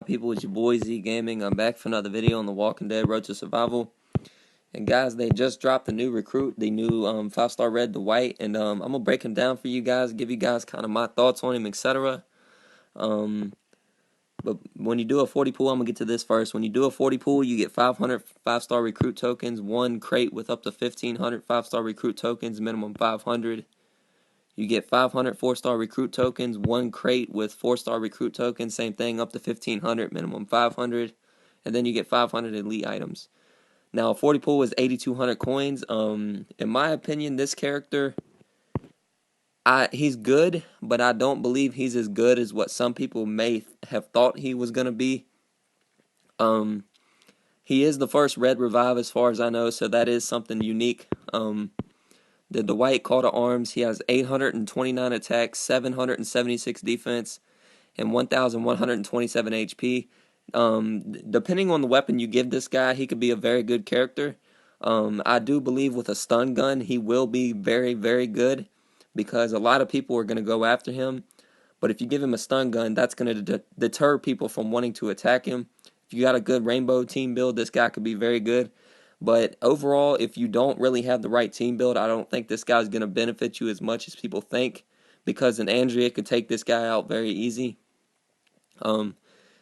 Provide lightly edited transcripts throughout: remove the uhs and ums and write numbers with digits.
People, it's your boy Z Gaming. I'm back for another video on The Walking Dead Road to Survival. And guys, they just dropped the new recruit, the new 5-star red, the white, and I'm gonna break him down for you guys, give you guys kind of my thoughts on him, etc. Um, but when you do a 40 pool, I'm gonna get to this first. When you do a 40 pool, you get 500 5-star recruit tokens, one crate with up to 1,500 5-star recruit tokens, minimum 500. You get 500 4-star recruit tokens, one crate with 4-star recruit tokens, same thing, up to 1,500, minimum 500. And then you get 500 elite items. Now, 40 pool is 8,200 coins. In my opinion, this character, he's good, but I don't believe he's as good as what some people may have thought he was gonna be. Um, he is the first red revive as far as I know, so that is something unique. The white call to arms, he has 829 attacks, 776 defense, and 1,127 HP. Depending on the weapon you give this guy, he could be a very good character. I do believe with a stun gun, he will be very, very good because a lot of people are going to go after him. But if you give him a stun gun, that's going to deter people from wanting to attack him. If you got a good rainbow team build, this guy could be very good. But overall, if you don't really have the right team build, I don't think this guy's going to benefit you as much as people think because an Andrea could take this guy out very easy.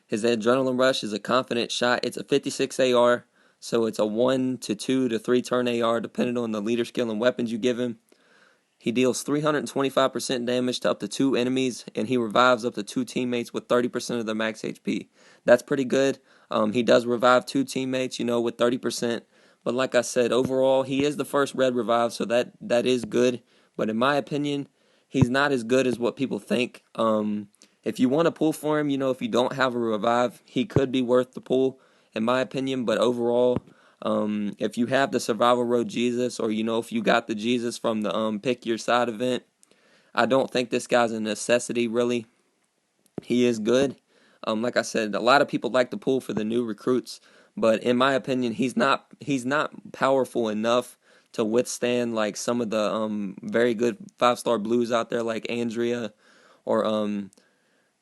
His adrenaline rush is a confident shot. It's a 56 AR, so it's a 1 to 2 to 3 turn AR depending on the leader skill and weapons you give him. He deals 325% damage to up to 2 enemies, and he revives up to 2 teammates with 30% of their max HP. That's pretty good. He does revive 2 teammates, with 30%. But like I said, overall, he is the first red revive, so that is good. But in my opinion, he's not as good as what people think. If you want to pull for him, if you don't have a revive, he could be worth the pull, in my opinion. But overall, if you have the Survival Road Jesus, or if you got the Jesus from the Pick Your Side event, I don't think this guy's a necessity really. He is good. Like I said, a lot of people like to pull for the new recruits, but in my opinion, he's not powerful enough to withstand like some of the very good 5-star blues out there, like Andrea or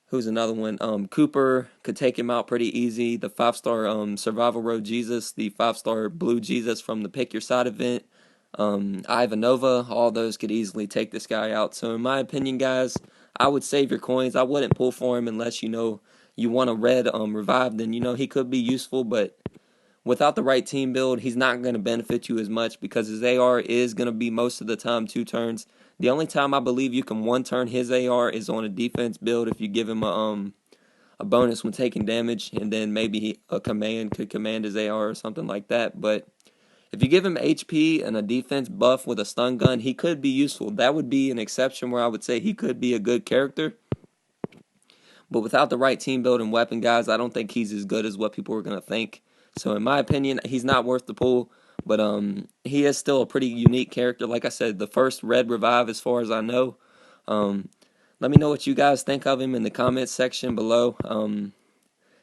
who's another one? Cooper could take him out pretty easy. The 5-star Survival Road Jesus, the 5-star Blue Jesus from the Pick Your Side event, Ivanova, all those could easily take this guy out. So in my opinion, guys, I would save your coins. I wouldn't pull for him unless you want a red revive. Then he could be useful, but without the right team build, he's not going to benefit you as much because his AR is going to be most of the time 2 turns. The only time I believe you can 1-turn his AR is on a defense build if you give him a bonus when taking damage, and then maybe a command could command his AR or something like that. But if you give him HP and a defense buff with a stun gun, he could be useful. That would be an exception where I would say he could be a good character. But without the right team build and weapon, guys, I don't think he's as good as what people are going to think. So in my opinion, he's not worth the pull. But he is still a pretty unique character. Like I said, the first red revive as far as I know. Um, Let me know what you guys think of him in the comments section below.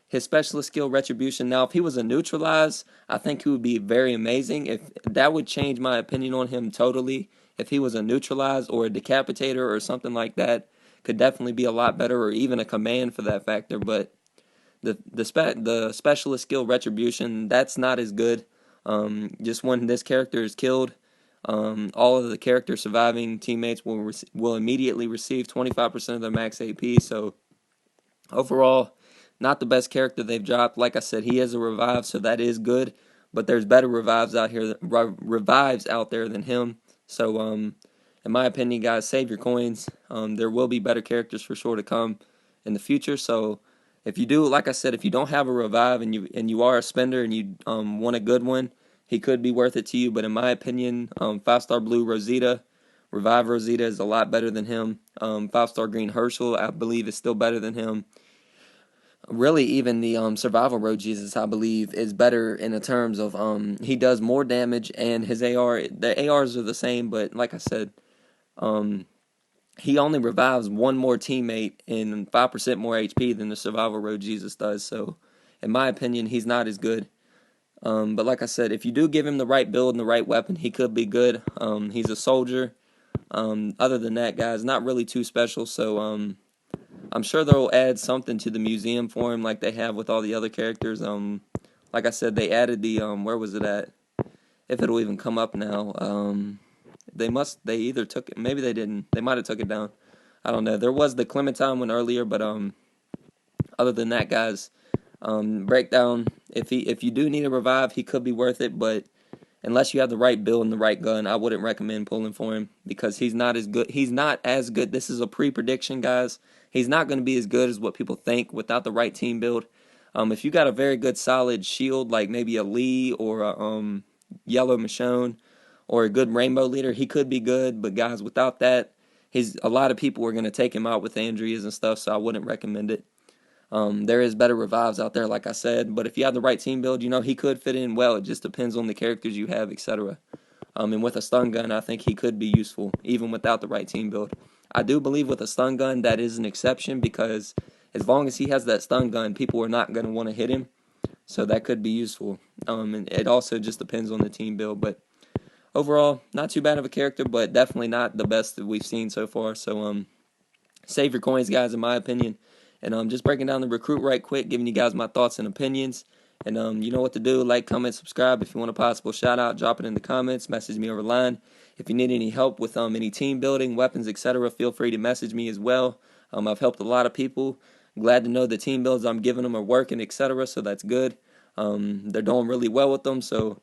His specialist skill retribution. Now, if he was a neutralize, I think he would be very amazing. If that would change my opinion on him totally. If he was a neutralize or a decapitator or something like that, could definitely be a lot better, or even a command for that factor. But the specialist skill retribution, that's not as good. Just when this character is killed, all of the character surviving teammates will immediately receive 25% of their max AP. So overall, not the best character they've dropped. Like I said, he is a revive, so that is good. But there's better revives out here, revives out there than him. So, in my opinion, guys, save your coins. There will be better characters for sure to come in the future. So, if you do, like I said, if you don't have a revive and you are a spender and you want a good one, he could be worth it to you. But in my opinion, 5-star blue Rosita, revive Rosita is a lot better than him. 5-star green Herschel, I believe, is still better than him. Really, even the Survival Road Jesus, I believe, is better in the terms of he does more damage, and his the ARs are the same, but like I said, um, he only revives one more teammate and 5% more HP than the Survival Road Jesus does. So, in my opinion, he's not as good. But like I said, if you do give him the right build and the right weapon, he could be good. He's a soldier. Other than that, guys, not really too special. So, I'm sure they'll add something to the museum for him like they have with all the other characters. Like I said, they added the where was it at? If it'll even come up now. They either took it, maybe they didn't. They might have took it down. I don't know. There was the Clementine one earlier, but other than that, guys, breakdown. If you do need a revive, he could be worth it, but unless you have the right build and the right gun, I wouldn't recommend pulling for him because he's not as good. He's not as good. This is a pre-prediction, guys. He's not going to be as good as what people think without the right team build. If you got a very good solid shield, like maybe a Lee or a Yellow Michonne or a good Rainbow Leader, he could be good. But guys, without that, a lot of people are going to take him out with Andreas and stuff, so I wouldn't recommend it. There is better revives out there, like I said, but if you have the right team build, he could fit in well. It just depends on the characters you have, etc. And with a stun gun, I think he could be useful, even without the right team build. I do believe with a stun gun, that is an exception, because as long as he has that stun gun, people are not going to want to hit him, so that could be useful. And it also just depends on the team build, but overall, not too bad of a character, but definitely not the best that we've seen so far, so save your coins, guys, in my opinion. And just breaking down the recruit right quick, giving you guys my thoughts and opinions. And you know what to do. Like, comment, subscribe. If you want a possible shout out, drop it in the comments. Message me over line. If you need any help with any team building, weapons, etc., feel free to message me as well. I've helped a lot of people. Glad to know the team builds I'm giving them are working, etc., so that's good. They're doing really well with them, so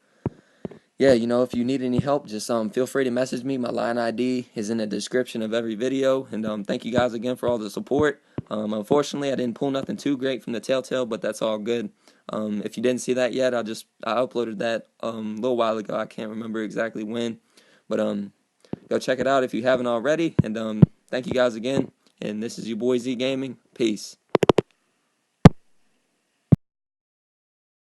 yeah, if you need any help, just feel free to message me. My line ID is in the description of every video. And thank you guys again for all the support. Unfortunately, I didn't pull nothing too great from the Telltale, but that's all good. If you didn't see that yet, I uploaded that a little while ago. I can't remember exactly when, but go check it out if you haven't already. And thank you guys again. And this is your boy Z Gaming. Peace.